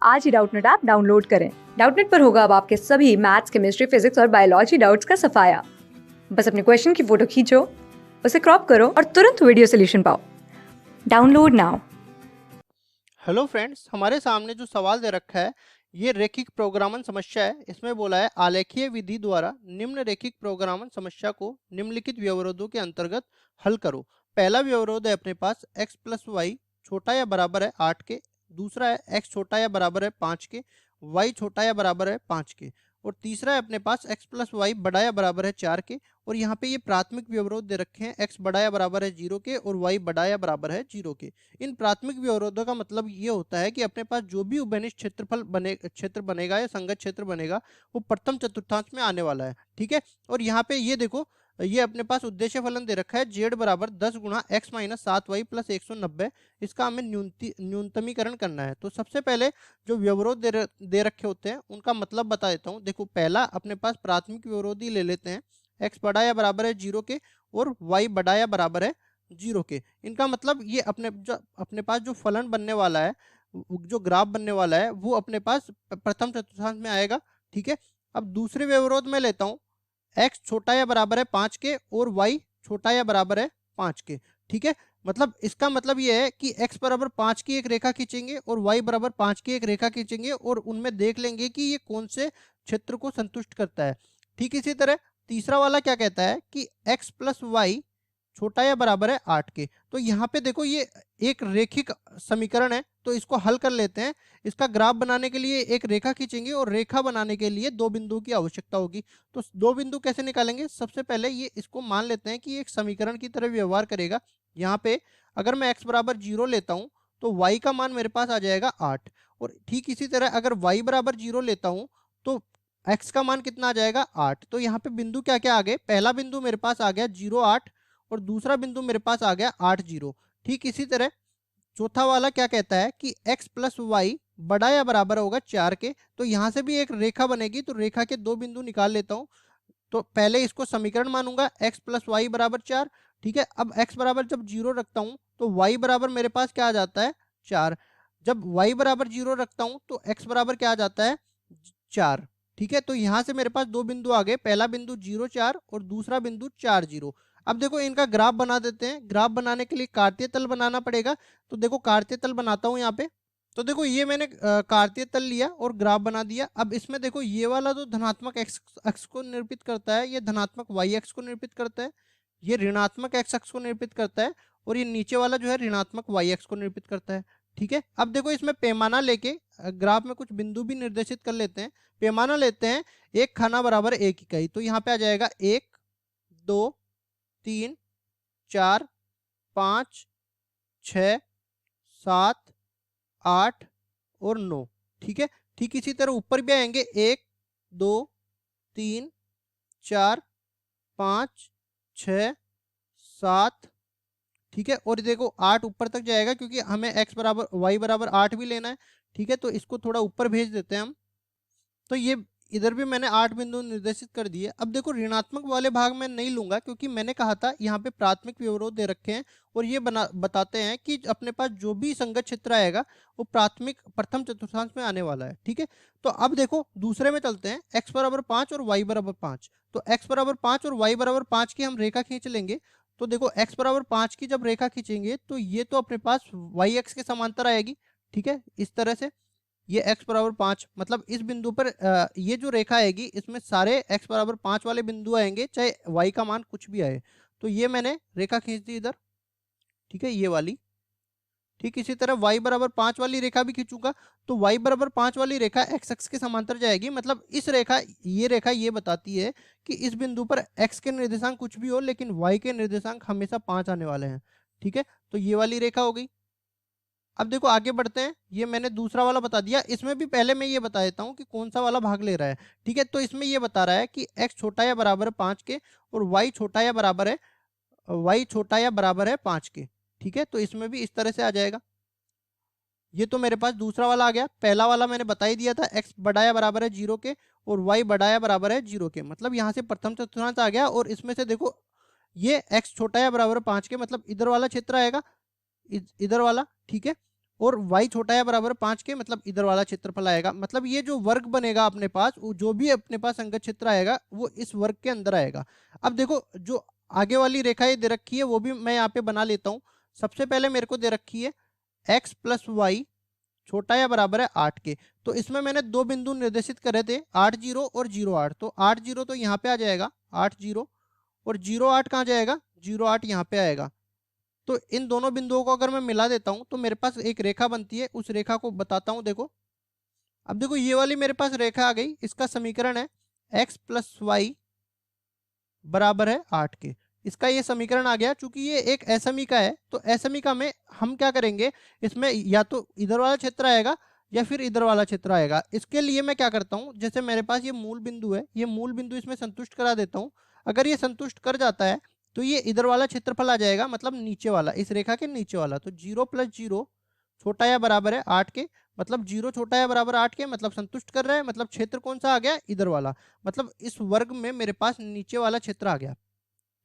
आज ही Doubtnut app download करें। Doubtnut पर होगा अब आपके सभी मैथ्स, केमिस्ट्री, फिजिक्स और बायोलॉजी डाउट्स का सफाया। बस अपने क्वेश्चन की फोटो खींचो, उसे क्रॉप करो और तुरंत वीडियो सोल्यूशन पाओ। Download now. हेलो फ्रेंड्स, हमारे सामने जो सवाल दे रखा है ये रेखिक प्रोग्रामन समस्या है। इसमें बोला है आलेखीय विधि द्वारा निम्न रेखिक प्रोग्रामन समस्या को निम्नलिखित व्यवरोधों के अंतर्गत हल करो। पहला व्यवरोध है अपने पास x प्लस वाई छोटा या बराबर है 8 के। दूसरा है x छोटा या बराबर है 5 के, y छोटा या बराबर है 5 के। और तीसरा है अपने पास x प्लस वाई बड़ा या बराबर है 4 के। और यहाँ पे ये प्राथमिक व्यवरोध दे रखे हैं x बड़ा या बराबर है 0 के और y बड़ा या बराबर है 0 के। इन प्राथमिक व्यवरोधों का मतलब ये होता है कि अपने पास जो भी उभयनिष्ठ क्षेत्र बनेगा या संगत क्षेत्र बनेगा वो प्रथम चतुर्थांश में आने वाला है। ठीक है। और यहाँ पे ये देखो, ये अपने पास उद्देश्य फलन दे रखा है z बराबर 10 गुणा x माइनस 7y प्लस 190। इसका हमें न्यूनतमीकरण करना है। तो सबसे पहले जो व्यवरोध दे रखे होते हैं उनका मतलब बता देता हूँ। देखो, पहला अपने पास प्राथमिक व्यवरोध ही ले लेते हैं, x बड़ा या बराबर है 0 के और y बड़ा या बराबर है 0 के। इनका मतलब ये अपने पास जो फलन बनने वाला है, जो ग्राफ बनने वाला है, वो अपने पास प्रथम चतुर्थांश में आएगा। ठीक है। अब दूसरे व्यवरोध में लेता हूँ, x छोटा या बराबर है 5 के और y छोटा या बराबर है 5 के। ठीक है। मतलब इसका मतलब ये है कि x बराबर 5 की एक रेखा खींचेंगे और y बराबर 5 की एक रेखा खींचेंगे और उनमें देख लेंगे कि ये कौन से क्षेत्र को संतुष्ट करता है। ठीक इसी तरह तीसरा वाला क्या कहता है कि x प्लस वाई छोटा या बराबर है 8 के। तो यहाँ पे देखो, ये एक रेखिक समीकरण है, तो इसको हल कर लेते हैं। इसका ग्राफ बनाने के लिए एक रेखा खींचेंगे और रेखा बनाने के लिए दो बिंदुओं की आवश्यकता होगी। तो दो बिंदु कैसे निकालेंगे? सबसे पहले ये इसको मान लेते हैं कि एक समीकरण की तरह व्यवहार करेगा। यहाँ पे अगर मैं x बराबर 0 लेता हूँ तो y का मान मेरे पास आ जाएगा 8। और ठीक इसी तरह अगर y बराबर 0 लेता हूँ तो x का मान कितना आ जाएगा? 8। तो यहाँ पे बिंदु क्या क्या आ गए? पहला बिंदु मेरे पास आ गया 0 8 और दूसरा बिंदु मेरे पास आ गया 8 0। ठीक इसी तरह चौथा वाला क्या कहता है कि x प्लस वाई बड़ा या बराबर होगा 4 के। तो यहाँ से भी एक रेखा बनेगी, तो रेखा के दो बिंदु निकाल लेता हूँ। तो पहले इसको समीकरण मानूंगा, x प्लस वाई बराबर 4। ठीक है। अब x बराबर जब 0 रखता हूँ तो y बराबर मेरे पास क्या आ जाता है? 4। जब y बराबर 0 रखता हूँ तो x बराबर क्या आ जाता है? 4। ठीक है। तो यहाँ से मेरे पास दो बिंदु आ गए, पहला बिंदु 0 4 और दूसरा बिंदु 4 0। अब देखो, इनका ग्राफ बना देते हैं। ग्राफ बनाने के लिए कार्तीय तल बनाना पड़ेगा। तो देखो, कार्तीय तल बनाता हूँ यहाँ पे। तो देखो, ये मैंने कार्तीय तल लिया और ग्राफ बना दिया। अब इसमें देखो, ये वाला तो धनात्मक x अक्ष को निरूपित करता है, ये धनात्मक y अक्ष को निरूपित करता है, ये ऋणात्मक x अक्ष को निरूपित करता है और ये नीचे वाला जो है ऋणात्मक y अक्ष को निरूपित करता है। ठीक है। अब देखो, इसमें पैमाना लेके ग्राफ में कुछ बिंदु भी निर्देशित कर लेते हैं। पैमाना लेते हैं, एक खाना बराबर एक इकाई। तो यहाँ पे आ जाएगा 1 2 3 4 5 6 7 8 और 9। ठीक है। ठीक इसी तरह ऊपर भी आएंगे, 1 2 3 4 5 6 7। ठीक है। और देखो 8 ऊपर तक जाएगा क्योंकि हमें x बराबर y बराबर 8 भी लेना है। ठीक है। तो इसको थोड़ा ऊपर भेज देते हैं हम। तो ये इधर भी मैंने 8 बिंदु निर्देशित कर दिए। अब देखो, ऋणात्मक वाले भाग में नहीं लूंगा क्योंकि मैंने कहा था यहाँ पे प्राथमिक व्यवरोध दे रखे हैं और ये बताते हैं कि अपने पास जो भी संगत क्षेत्र आएगा वो प्राथमिक प्रथम चतुर्थांश में आने वाला है। ठीक है। तो अब देखो, दूसरे में चलते हैं, x बराबर 5 और y बराबर 5। तो x बराबर 5 और y बराबर 5 की हम रेखा खींच लेंगे। तो देखो, x बराबर 5 की जब रेखा खींचेंगे तो ये तो अपने पास y अक्ष के समांतर आएगी। ठीक है। इस तरह से ये x बराबर 5, मतलब इस बिंदु पर ये जो रेखा आएगी इसमें सारे x बराबर 5 वाले बिंदु आएंगे, चाहे y का मान कुछ भी आए। तो ये मैंने रेखा खींच दी इधर। ठीक है, ये वाली। ठीक इसी तरह y बराबर 5 वाली रेखा भी खींचूंगा तो y बराबर 5 वाली रेखा x अक्ष के समांतर जाएगी। मतलब इस रेखा ये बताती है कि इस बिंदु पर x के निर्देशांक कुछ भी हो लेकिन y के निर्देशांक हमेशा 5 आने वाले हैं। ठीक है। तो ये वाली रेखा हो गई। अब देखो, आगे बढ़ते हैं। ये मैंने दूसरा वाला बता दिया। इसमें भी पहले मैं ये बता देता हूँ कि कौन सा वाला भाग ले रहा है। ठीक है। तो इसमें ये बता रहा है कि x छोटा या बराबर है 5 के और y छोटा या बराबर है 5 के। ठीक है। तो इसमें भी इस तरह से आ जाएगा। ये तो मेरे पास दूसरा वाला आ गया। पहला वाला मैंने बता ही दिया था, x बड़ा या बराबर है 0 के और y बड़ा या बराबर है 0 के। मतलब यहाँ से प्रथम चतुर्थांश आ गया। और इसमें से देखो, ये x छोटा या बराबर है 5 के, मतलब इधर वाला क्षेत्र आएगा, इधर वाला। ठीक है। और y छोटा या बराबर 5 के, मतलब इधर वाला क्षेत्रफल आएगा। मतलब ये जो वर्ग बनेगा अपने पास, जो भी अपने पास संगत क्षेत्र आएगा वो इस वर्ग के अंदर आएगा। अब देखो जो आगे वाली रेखा ये दे रखी है वो भी मैं यहाँ पे बना लेता हूँ। सबसे पहले मेरे को दे रखी है x प्लस वाई छोटा या बराबर है 8 के। तो इसमें मैंने दो बिंदु निर्देशित करे थे, 8 0 और 0 8। तो 8 0 तो यहाँ पे आ जाएगा 8 0, और 0 8 कहाँ जाएगा, 0 8 यहाँ पे आएगा। तो इन दोनों बिंदुओं को अगर मैं मिला देता हूं तो मेरे पास एक रेखा बनती है, उस रेखा को बताता हूं। देखो अब देखो ये वाली मेरे पास रेखा आ गई, इसका समीकरण है x प्लस वाई बराबर है 8 के। इसका ये समीकरण आ गया। चूंकि ये एक असमीका है तो असमीका में हम क्या करेंगे, इसमें या तो इधर वाला क्षेत्र आएगा या फिर इधर वाला क्षेत्र आएगा। इसके लिए मैं क्या करता हूँ, जैसे मेरे पास ये मूल बिंदु है, ये मूल बिंदु इसमें संतुष्ट करा देता हूँ। अगर ये संतुष्ट कर जाता है तो ये इधर वाला क्षेत्रफल आ जाएगा, मतलब नीचे वाला, इस रेखा के नीचे वाला। तो 0 प्लस 0 छोटा या बराबर है 8 के, मतलब 0 छोटा या बराबर 8 के, मतलब संतुष्ट कर रहा है। मतलब क्षेत्र कौन सा आ गया, इधर वाला। मतलब इस वर्ग में मेरे पास नीचे वाला क्षेत्र आ गया,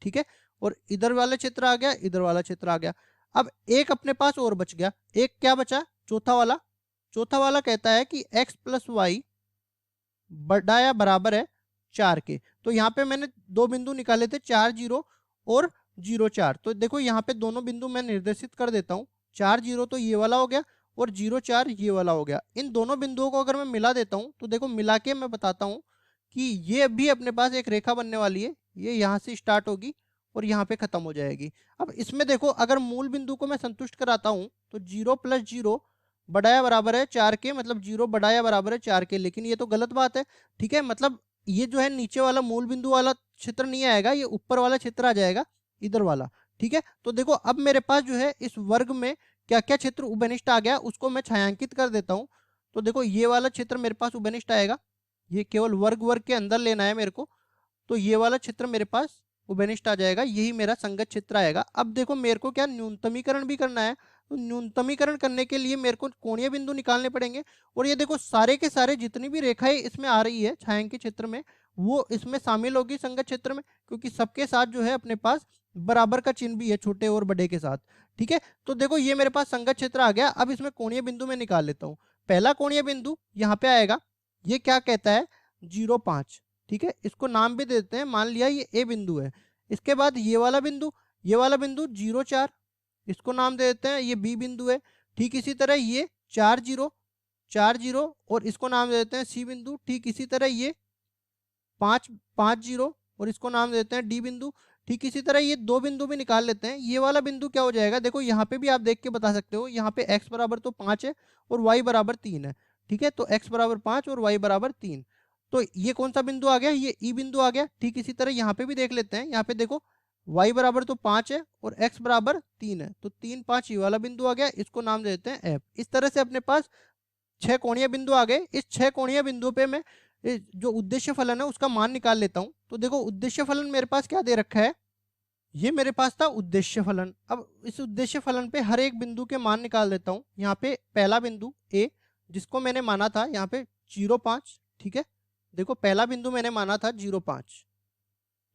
ठीक है। और इधर वाला क्षेत्र आ गया, इधर वाला क्षेत्र आ गया। अब एक अपने पास और बच गया, एक क्या बचा, चौथा वाला। चौथा वाला कहता है कि x प्लस वाई बड़ा या बराबर है 4 के। तो यहाँ पे मैंने दो बिंदु निकाले थे, 4 0 और 0 4। तो देखो यहाँ पे दोनों बिंदु मैं निर्देशित कर देता हूँ। 4 0 तो ये वाला हो गया और 0 4 ये वाला हो गया। इन दोनों बिंदुओं को अगर मैं मिला देता हूँ तो देखो मिला के मैं बताता हूँ कि ये भी अपने पास एक रेखा बनने वाली है। ये यहाँ से स्टार्ट होगी और यहाँ पे खत्म हो जाएगी। अब इसमें देखो अगर मूल बिंदु को मैं संतुष्ट कराता हूँ तो 0 प्लस 0 बड़ा या बराबर है 4 के, मतलब 0 बड़ा या बराबर है 4 के। लेकिन ये तो गलत बात है, ठीक है। मतलब ये जो है नीचे वाला मूल बिंदु वाला क्षेत्र नहीं आएगा, ये ऊपर वाला क्षेत्र आ जाएगा, इधर वाला, ठीक है। तो देखो अब मेरे पास जो है इस वर्ग में क्या क्या क्षेत्र उभयनिष्ठ आ गया, उसको मैं छायांकित कर देता हूँ। तो देखो ये वाला क्षेत्र मेरे पास उभयनिष्ठ आएगा, ये केवल वर्ग वर्ग के अंदर लेना है मेरे को। तो ये वाला क्षेत्र मेरे पास उभयनिष्ठ आ जाएगा, यही मेरा संगत क्षेत्र आएगा। अब देखो मेरे को क्या न्यूनतमीकरण भी करना है। तो न्यूनतमीकरण करने के लिए मेरे को कोणीय बिंदु निकालने पड़ेंगे। और ये देखो सारे के सारे जितनी भी रेखाएं इसमें आ रही है छायांकित क्षेत्र में, वो इसमें शामिल होगी संगत क्षेत्र में, क्योंकि सबके साथ जो है अपने पास बराबर का चिन्ह भी है, छोटे और बड़े के साथ, ठीक है। तो देखो ये मेरे पास संगत क्षेत्र आ गया। अब इसमें कोणीय बिंदु में निकाल लेता हूँ। पहला कोणीय बिंदु यहाँ पे आएगा, ये क्या कहता है, 0 5, ठीक है। इसको नाम भी देते हैं, मान लिया ये ए बिंदु है। इसके बाद ये वाला बिंदु, ये वाला बिंदु 0 4, इसको नाम दे देते हैं, ये बी बिंदु है। ठीक इसी तरह ये 4 0 4 0 और इसको नाम दे देते हैं सी बिंदु। ठीक इसी तरह ये 5 5 0 और इसको नाम दे देते हैं डी बिंदु। ठीक इसी तरह ये दो बिंदु भी निकाल लेते हैं। ये वाला बिंदु क्या हो जाएगा, देखो यहाँ पे भी आप देख के बता सकते हो। यहाँ पे x बराबर तो 5 है और y बराबर 3 है, ठीक है। तो x बराबर 5 और y बराबर 3। तो ये कौन सा बिंदु आ गया, ये ई बिंदु आ गया। ठीक इसी तरह यहाँ पे भी देख लेते हैं। यहाँ पे देखो y बराबर तो 5 है और x बराबर 3 है, तो 3 5 ये वाला बिंदु आ गया, इसको नाम दे देते हैं f। इस तरह से अपने पास 6 कोणीय बिंदु आ गए। इस 6 कोणीय बिंदु पे मैं जो उद्देश्य फलन है उसका मान निकाल लेता हूँ। तो देखो उद्देश्य फलन मेरे पास क्या दे रखा है, ये मेरे पास था उद्देश्य फलन। अब इस उद्देश्य फलन पे हर एक बिंदु के मान निकाल देता हूँ। यहाँ पे पहला बिंदु ए, जिसको मैंने माना था यहाँ पे 0 5, ठीक है। देखो पहला बिंदु मैंने माना था 0 5,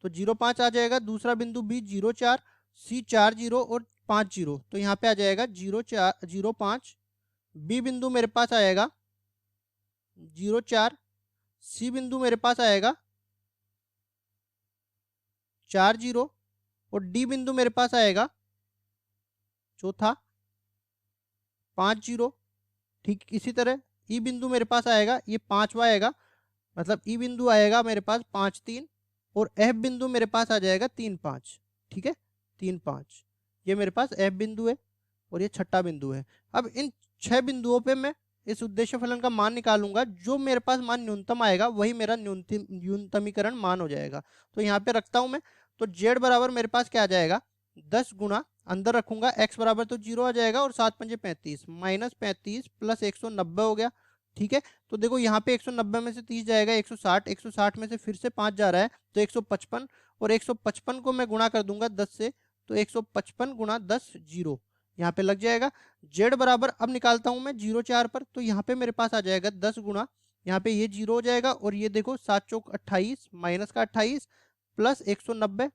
तो 0 5 आ जाएगा। दूसरा बिंदु बी 0 4, सी 4 0 और 5 0, तो यहाँ पे आ जाएगा 0 4 0 5। बी बिंदु मेरे पास आएगा 0 4, सी बिंदु मेरे पास आएगा 4 0 और डी बिंदु मेरे पास आएगा चौथा 5 0। ठीक इसी तरह ई बिंदु मेरे पास आएगा, ये पांचवा आएगा, मतलब ई बिंदु आएगा मेरे पास 5 3 और एफ बिंदु मेरे पास आ जाएगा 3 5, ठीक है। 3 5 ये मेरे पास एफ बिंदु है और ये छठा बिंदु है। अब इन 6 बिंदुओं पे मैं इस उद्देश्य फलन का मान निकालूंगा। जो मेरे पास मान न्यूनतम आएगा वही मेरा न्यूनतमीकरण मान हो जाएगा। तो यहाँ पे रखता हूं मैं। तो z बराबर मेरे पास क्या आ जाएगा, 10 गुना, अंदर रखूंगा x बराबर तो 0 आ जाएगा और 7 पंजे 35 माइनस 35 प्लस 190 हो गया, ठीक है। तो देखो यहाँ पे 190 में से 30 जाएगा 160, 160 में से फिर से 5 जा रहा है तो 155, और 155 को मैं गुणा कर दूंगा 10 से, तो 155 गुणा 10 0 यहाँ पे लग जाएगा। z बराबर अब निकालता हूं मैं 0 4 पर, तो यहाँ पे मेरे पास आ जाएगा 10 गुना, यहाँ पे ये 0 हो जाएगा और ये देखो 7 चौक 28 माइनस का 28 प्लस 190,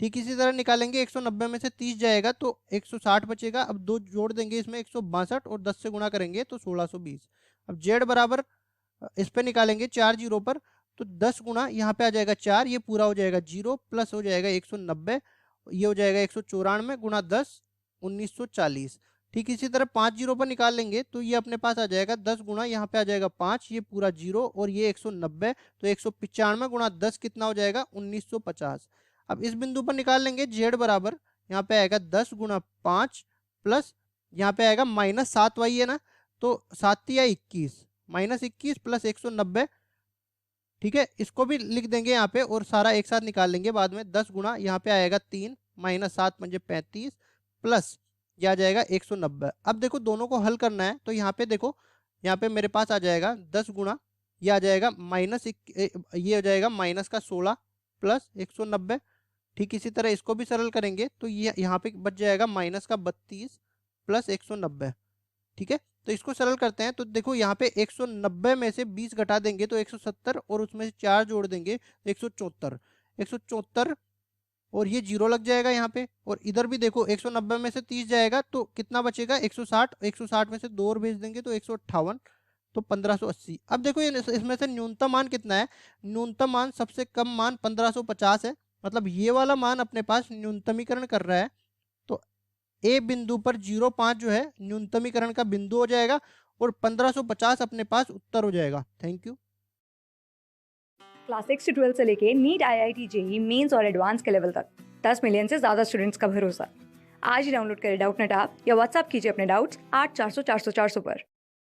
ठीक इसी तरह निकालेंगे 190 में से 30 जाएगा तो 160 बचेगा। अब 2 जोड़ देंगे इसमें 162 और 10 से गुणा करेंगे तो 1620। अब जेड बराबर इस पे निकालेंगे 4 जीरो पर, तो 10 गुणा यहाँ पे आ जाएगा 4, ये पूरा हो जाएगा 0 प्लस हो जाएगा 190, ये हो जाएगा 194 गुणा 10 1940। ठीक इसी तरह 5 जीरो पर निकाल लेंगे तो ये अपने पास आ जाएगा 10 गुणा यहाँ पे आ जाएगा 5, ये पूरा 0 और ये 190, तो 195 गुणा 10 कितना हो जाएगा 1950। अब इस बिंदु पर निकाल लेंगे जेड बराबर यहाँ पे आएगा 10 गुणा 5 प्लस यहाँ पे आएगा -7 वाई है ना, तो 7 या 21 -21 प्लस 190। ठीक है, इसको भी लिख देंगे यहाँ पे और सारा एक साथ निकाल लेंगे बाद में। 10 गुणा यहाँ पे आएगा 3 -7 पंजे 35 प्लस ये आ जाएगा 190। अब देखो दोनों को हल करना है तो यहाँ पे देखो, यहाँ पे मेरे पास आ जाएगा 10 गुणा ये आ जाएगा ये हो जाएगा माइनस का 16 प्लस 190। ठीक इसी तरह इसको भी सरल करेंगे तो ये यहाँ पे बच जाएगा माइनस का 32 प्लस 190। ठीक है, तो इसको सरल करते हैं तो देखो यहाँ पे 190 में से 20 घटा देंगे तो 170 और उसमें से 4 जोड़ देंगे तो 174 और ये 0 लग जाएगा यहाँ पे। और इधर भी देखो 190 में से 30 जाएगा तो कितना बचेगा 160 में से 2 और भेज देंगे तो 158, तो 1580। अब देखो ये इसमें से न्यूनतम मान कितना है, न्यूनतम मान सबसे कम मान 1550 है, मतलब ये वाला मान अपने पास न्यूनतमीकरण कर रहा है। तो ए बिंदु पर 0.5 जो है न्यूनतमीकरण का बिंदु हो जाएगा और 1550 अपने पास उत्तर हो जाएगा। Thank you. क्लास 6 से 12 से लेके नीट, IIT, जेई मेंस और एडवांस के लेवल तक 10 मिलियन से ज़्यादा स्टूडेंट्स का भरोसा। आज ही डाउनलोड करें डाउटनेट ऐप या व्हाट्सएप कीजिए अपने डाउट्स 8400 400 400 पर।